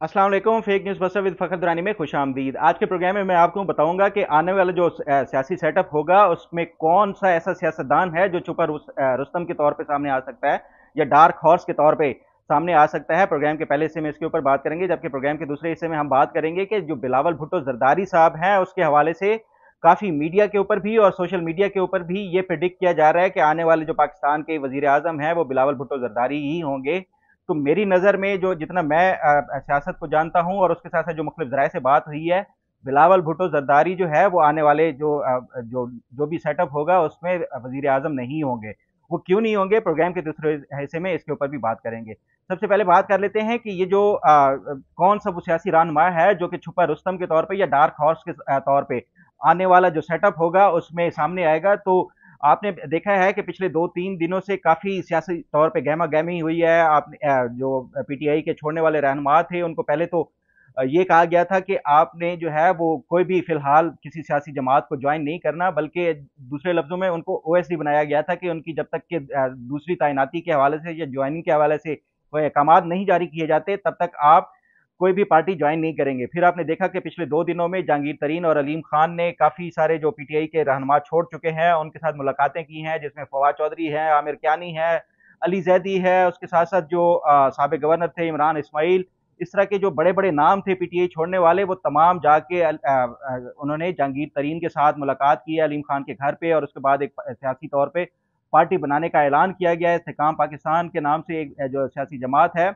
अस्सलाम वालेकुम। Fake news buster with Fakhar Durrani में खुश आमदीद। आज के प्रोग्राम में मैं आपको बताऊंगा कि आने वाला जो सियासी सेटअप होगा उसमें कौन सा ऐसा सियासतदान है जो छुपा रुस्तम के तौर पे सामने आ सकता है या डार्क हॉर्स के तौर पे सामने आ सकता है। प्रोग्राम के पहले हिस्से में इसके ऊपर बात करेंगे, जबकि प्रोग्राम के दूसरे हिस्से में हम बात करेंगे कि जो बिलावल भुट्टो जरदारी साहब हैं उसके हवाले से काफ़ी मीडिया के ऊपर भी और सोशल मीडिया के ऊपर भी ये प्रिडिक्ट किया जा रहा है कि आने वाले जो पाकिस्तान के वजीर आजम हैं वो बिलावल भुट्टो जरदारी ही होंगे। तो मेरी नज़र में जो जितना मैं सियासत को जानता हूँ और उसके साथ साथ जो मुख्तलिफ ज़राए से बात हुई है, बिलावल भुट्टो जरदारी जो है वो आने वाले जो भी सेटअप होगा उसमें वजीर आजम नहीं होंगे। वो क्यों नहीं होंगे, प्रोग्राम के दूसरे हिस्से में इसके ऊपर भी बात करेंगे। सबसे पहले बात कर लेते हैं कि ये जो कौन सा वो सियासी रहनुमा है जो कि छुपा रुस्तम के तौर पे या डार्क हॉर्स के तौर पे आने वाला जो सेटअप होगा उसमें सामने आएगा। तो आपने देखा है कि पिछले 2-3 दिनों से काफ़ी सियासी तौर पे गहमा-गहमी हुई है। आपने जो पीटीआई के छोड़ने वाले रहनुमा थे, उनको पहले तो ये कहा गया था कि आपने जो है वो कोई भी फ़िलहाल किसी सियासी जमात को जॉइन नहीं करना, बल्कि दूसरे लफ्ज़ों में उनको ओएसडी बनाया गया था कि उनकी जब तक कि दूसरी तैनाती के हवाले से या जॉइनिंग के हवाले से कोई अहकामात नहीं जारी किए जाते, तब तक आप कोई भी पार्टी ज्वाइन नहीं करेंगे। फिर आपने देखा कि पिछले 2 दिनों में जहांगीर तरीन और अलीम खान ने काफ़ी सारे जो पीटीआई के रहनुमा छोड़ चुके हैं उनके साथ मुलाकातें की हैं, जिसमें फवाद चौधरी है, आमिर कियानी है, अली जैदी है, उसके साथ साथ जो साबिक गवर्नर थे इमरान इस्माइल, इस तरह के जो बड़े बड़े नाम थे पीटीआई छोड़ने वाले, वो तमाम जाके उन्होंने जहांगीर तरीन के साथ मुलाकात की है अलीम खान के घर पे, और उसके बाद एक सियासी तौर पर पार्टी बनाने का ऐलान किया गया है। इस्तेकाम पाकिस्तान के नाम से एक जो सियासी जमात है।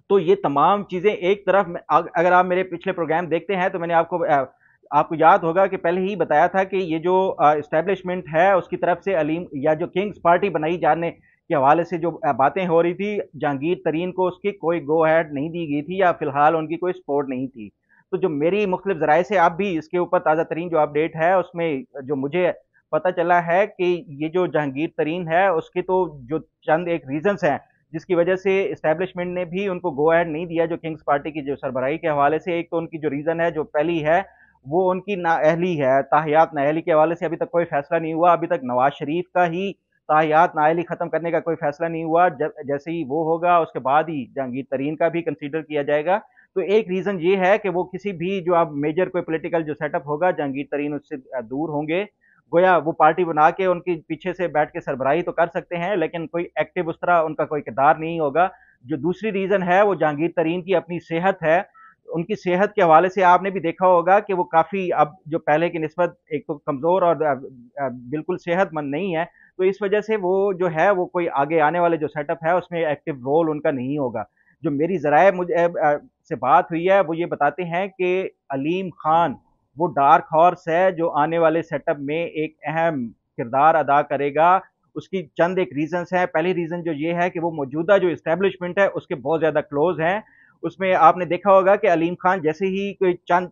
तो ये तमाम चीज़ें एक तरफ अगर आप मेरे पिछले प्रोग्राम देखते हैं तो मैंने आपको याद होगा कि पहले ही बताया था कि ये जो इस्टेब्लिशमेंट है उसकी तरफ से अलीम या जो किंग्स पार्टी बनाई जाने के हवाले से जो बातें हो रही थी, जहांगीर तरीन को उसकी कोई गो अहेड नहीं दी गई थी या फिलहाल उनकी कोई सपोर्ट नहीं थी। तो जो मेरी मुख्तलिफ ज़राए से आप भी इसके ऊपर ताज़ा तरीन जो अपडेट है उसमें जो मुझे पता चला है कि ये जो जहांगीर तरीन है उसके तो जो चंद एक रीजंस हैं जिसकी वजह से इस्टेब्लिशमेंट ने भी उनको गो अहेड नहीं दिया जो किंग्स पार्टी की जो सरबराही के हवाले से। एक तो उनकी जो रीज़न है, जो पहली है, वो उनकी नाअहली है। ताहियात नाअहली के हवाले से अभी तक कोई फैसला नहीं हुआ। अभी तक नवाज शरीफ का ही ताहियात नाअहली ख़त्म करने का कोई फैसला नहीं हुआ। जैसे ही वो होगा उसके बाद ही जहांगीर तरीन का भी कंसीडर किया जाएगा। तो एक रीज़न ये है कि वो किसी भी जो अब मेजर कोई पॉलिटिकल जो सेटअप होगा, जहांगीर तरीन उससे दूर होंगे। गोया वो पार्टी बना के उनके पीछे से बैठ के सरबराही तो कर सकते हैं, लेकिन कोई एक्टिव उस तरह उनका कोई किरदार नहीं होगा। जो दूसरी रीज़न है वो जहांगीर तरीन की अपनी सेहत है। उनकी सेहत के हवाले से आपने भी देखा होगा कि वो काफ़ी अब जो पहले की निस्बत एक तो कमज़ोर और बिल्कुल सेहतमंद नहीं है। तो इस वजह से वो जो है वो कोई आगे आने वाले जो सेटअप है उसमें एक्टिव रोल उनका नहीं होगा। जो मेरी ज़राए से बात हुई है वो ये बताते हैं कि अलीम खान वो डार्क हॉर्स है जो आने वाले सेटअप में एक अहम किरदार अदा करेगा। उसकी चंद एक रीजंस हैं। पहली रीजन जो ये है कि वो मौजूदा जो इस्टेब्लिशमेंट है उसके बहुत ज़्यादा क्लोज हैं। उसमें आपने देखा होगा कि अलीम खान जैसे ही कोई चंद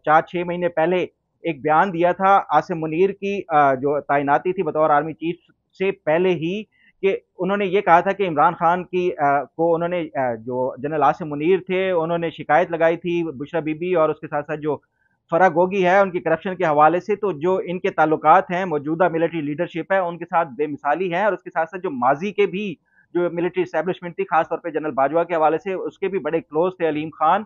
4-6 महीने पहले एक बयान दिया था आसिम मुनीर की जो तैनाती थी बतौर आर्मी चीफ से पहले ही, कि उन्होंने ये कहा था कि इमरान खान को उन्होंने जो जनरल आसिम मुनीर थे उन्होंने शिकायत लगाई थी बुशरा बीबी और उसके साथ साथ जो फराह गोगी है उनकी करप्शन के हवाले से। तो जो इनके ताल्लुकात हैं मौजूदा मिलिट्री लीडरशिप है उनके साथ बेमिसाली हैं, और उसके साथ साथ जो माजी के भी जो मिलिट्री इस्टेब्लिशमेंट थी खासतौर पे जनरल बाजवा के हवाले से उसके भी बड़े क्लोज थे अलीम खान।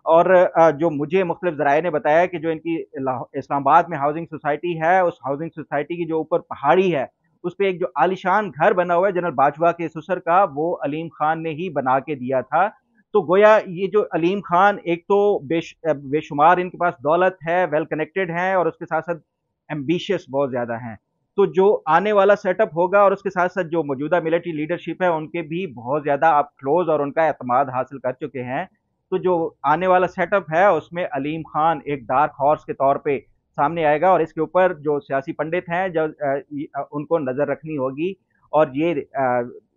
और जो मुझे मुख्तलिफ ज़राए ने बताया कि जो इनकी इस्लामाबाद में हाउसिंग सोसाइटी है, उस हाउसिंग सोसाइटी की जो ऊपर पहाड़ी है उस पे एक जो आलीशान घर बना हुआ है जनरल बाजवा के ससुर का, वो अलीम खान ने ही बना के दिया था। तो गोया ये जो अलीम खान एक तो बेशुमार इनके पास दौलत है, वेल कनेक्टेड हैं, और उसके साथ साथ एम्बिशियस बहुत ज़्यादा हैं। तो जो आने वाला सेटअप होगा और उसके साथ साथ जो मौजूदा मिलिट्री लीडरशिप है उनके भी बहुत ज़्यादा आप क्लोज और उनका एतमाद हासिल कर चुके हैं। तो जो आने वाला सेटअप है उसमें अलीम खान एक डार्क हॉर्स के तौर पे सामने आएगा, और इसके ऊपर जो सियासी पंडित हैं उनको नज़र रखनी होगी। और ये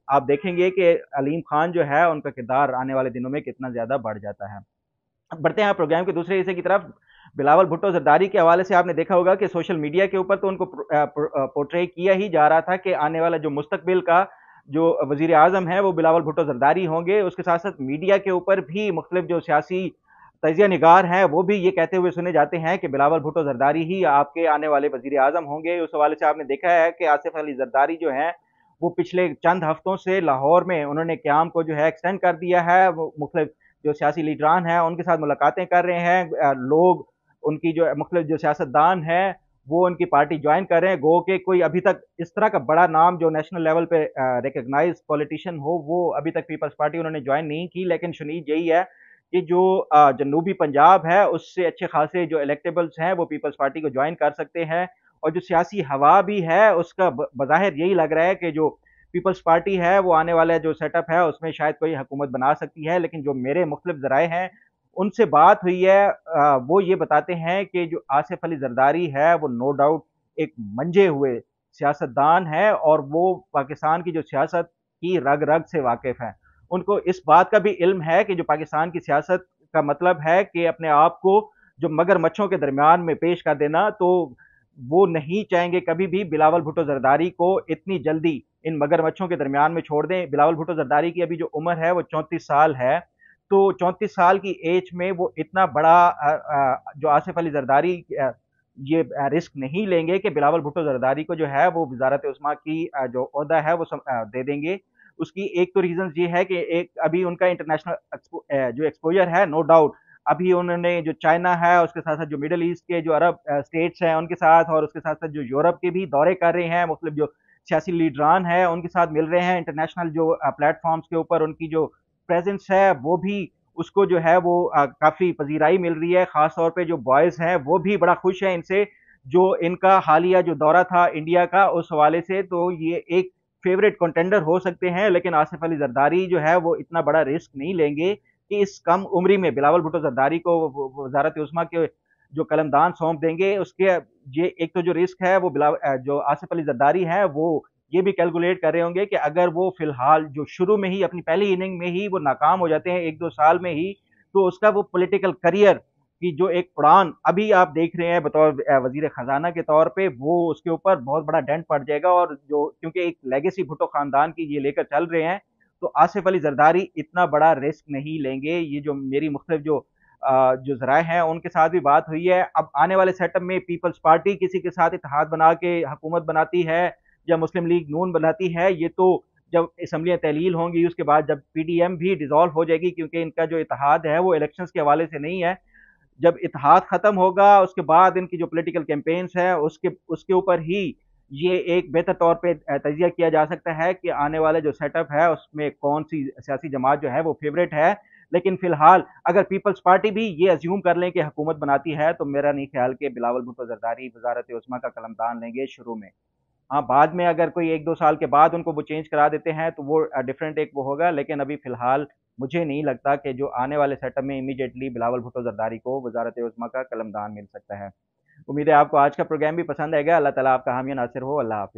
आप देखेंगे कि अलीम खान जो है उनका किरदार आने वाले दिनों में कितना ज़्यादा बढ़ जाता है। अब बढ़ते हैं प्रोग्राम के दूसरे हिस्से की तरफ। बिलावल भुट्टो जरदारी के हवाले से आपने देखा होगा कि सोशल मीडिया के ऊपर तो उनको पोर्ट्रे किया ही जा रहा था कि आने वाला जो मुस्तकबिल का जो वजीर आजम है वो बिलावल भुट्टो जरदारी होंगे। उसके साथ साथ मीडिया के ऊपर भी मुख्तलिफ जो सियासी तजिया निगार हैं वो भी ये कहते हुए सुने जाते हैं कि बिलावल भुट्टो जरदारी ही आपके आने वाले वजीर आजम होंगे। उस हवाले से आपने देखा है कि आसिफ अली जरदारी जो हैं वो पिछले चंद हफ्तों से लाहौर में उन्होंने क़याम को जो है एक्सटेंड कर दिया है। वो मुख्तलिफ جو سیاسی لیڈران ہیں ان کے ساتھ ملاقاتیں کر رہے ہیں، لوگ ان کی جو مختلف جو سیاستدان ہیں وہ ان کی پارٹی جوائن کر رہے ہیں، گو کہ کوئی ابھی تک اس طرح کا بڑا نام جو نیشنل لیول پہ ریکگنائز پولیٹیشین ہو وہ ابھی تک پیپلز پارٹی انہوں نے جوائن نہیں کی، لیکن شنید یہی ہے کہ جو جنوبی پنجاب ہے اس سے اچھے خاصے جو الیکٹیبلز ہیں وہ پیپلز پارٹی کو جوائن کر سکتے ہیں، اور جو سیاسی ہوا بھی ہے اس کا بظاہر یہی لگ رہا ہے کہ جو پیپلز پارٹی ہے وہ آنے والا جو سیٹ اپ ہے اس میں شاید کوئی حکومت بنا سکتی ہے، لیکن جو میرے مختلف ذرائع ہیں ان سے بات ہوئی ہے وہ یہ بتاتے ہیں کہ جو آصف علی زرداری ہے وہ نو ڈاؤٹ ایک منجے ہوئے سیاستدان ہے اور وہ پاکستان کی جو سیاست کی رگ رگ سے واقف ہیں، ان کو اس بات کا بھی علم ہے کہ جو پاکستان کی سیاست کا مطلب ہے کہ اپنے آپ کو جو مگر مچھوں کے درمیان میں پیش کر دینا، تو وہ نہیں چاہیں گے کبھی بھی بلاول بھٹو زرداری کو اتنی جلدی ان مگر مچھوں کے درمیان میں چھوڑ دیں۔ بلاول بھٹو زرداری کی ابھی جو عمر ہے وہ 34 سال ہے، تو 34 سال کی ایج میں وہ اتنا بڑا جو آصف علی زرداری یہ رسک نہیں لیں گے کہ بلاول بھٹو زرداری کو جو ہے وہ وزارت عظمیٰ کی جو عہدہ ہے وہ دے دیں گے۔ اس کی ایک تو ریزنز یہ ہے کہ ایک ابھی ان کا انٹرنیشنل جو ایکسپوجر ہے نو ڈاؤٹ، ابھی انہوں نے جو چائنا ہے اس کے ساتھ ساتھ جو مڈل ایسٹ کے جو عرب اسٹیٹس ہیں ان کے ساتھ، اور اس کے ساتھ ساتھ جو یورپ کے بھی دورے کر رہے ہیں، مختلف جو سیاسی لیڈران ہیں ان کے ساتھ مل رہے ہیں، انٹرنیشنل جو پلیٹ فارمز کے اوپر ان کی جو پریزنس ہے وہ بھی اس کو جو ہے وہ کافی پذیرائی مل رہی ہے، خاص طور پہ جو بوائز ہیں وہ بھی بڑا خوش ہیں ان سے، جو ان کا حالیہ جو دورہ تھا انڈیا کا اس حوالے سے، تو یہ ایک فیوریٹ کنٹینڈر ہو سکتے ہیں، لیکن آصف علی زرداری جو ہے وہ اتنا بڑا رسک نہیں لیں گے کہ اس کم عمری میں بلاول بھٹو زرداری کو وزارت عظمیٰ کے جو قلمدان سونپ دیں گے۔ اس کے یہ ایک تو جو رسک ہے وہ جو آصف علی زرداری ہے وہ یہ بھی کیلکولیٹ کر رہے ہوں گے کہ اگر وہ فی الحال جو شروع میں ہی اپنی پہلی اننگ میں ہی وہ ناکام ہو جاتے ہیں ایک دو سال میں ہی، تو اس کا وہ پولیٹیکل کریئر کی جو ایک اڑان ابھی آپ دیکھ رہے ہیں بطور وزیر خزانہ کے طور پہ، وہ اس کے اوپر بہت بڑا ڈینٹ پڑ جائے گا، اور جو کیونکہ ایک لیگیسی بھٹو خاندان کی یہ لے کر چل رہے ہیں، تو آصف علی زرداری اتنا بڑا رسک نہیں لیں گے۔ یہ جو میری مختلف جو ذرائع ہیں ان کے ساتھ بھی بات ہوئی ہے۔ اب آنے والے سیٹ اپ میں پیپلز پارٹی کسی کے ساتھ اتحاد بنا کے حکومت بناتی ہے یا مسلم لیگ نون بناتی ہے، یہ تو جب اسمبلیاں تحلیل ہوں گی اس کے بعد جب پی ڈی ایم بھی ڈیزالو ہو جائے گی، کیونکہ ان کا جو اتحاد ہے وہ الیکشنز کے حوالے سے نہیں ہے، جب اتحاد ختم ہوگا اس کے بعد ان کی جو پولیٹیکل کیمپینز ہے اس کے اوپر ہی یہ ایک بہتر طور پہ تجزیہ کیا جا سکتا ہے کہ آنے والے جو سیٹ اپ ہے اس میں کون سی سیاسی جماعت جو ہے وہ فیوریٹ ہے۔ لیکن فی الحال اگر پیپلز پارٹی بھی یہ ازیوم کر لیں کہ حکومت بناتی ہے تو میرا نہیں خیال کہ بلاول بھٹو زرداری وزارت عظمیٰ کا قلمدان لیں گے شروع میں۔ ہاں بعد میں اگر کوئی ایک دو سال کے بعد ان کو وہ چینج کرا دیتے ہیں تو وہ ڈفرینٹ ایک وہ ہوگا، لیکن ابھی فی الحال مجھے نہیں لگتا کہ جو آنے والے سیٹ اپ میں امیڈیٹلی بلاول بھٹو زرداری کو وزارت عظمیٰ کا قلمدان مل سکتا ہے۔ امید ہے آپ کو آج کا پروگرام بھی پسند آئے گا۔ اللہ تعالیٰ آپ کا حامی ناصر ہو۔ اللہ حافظ۔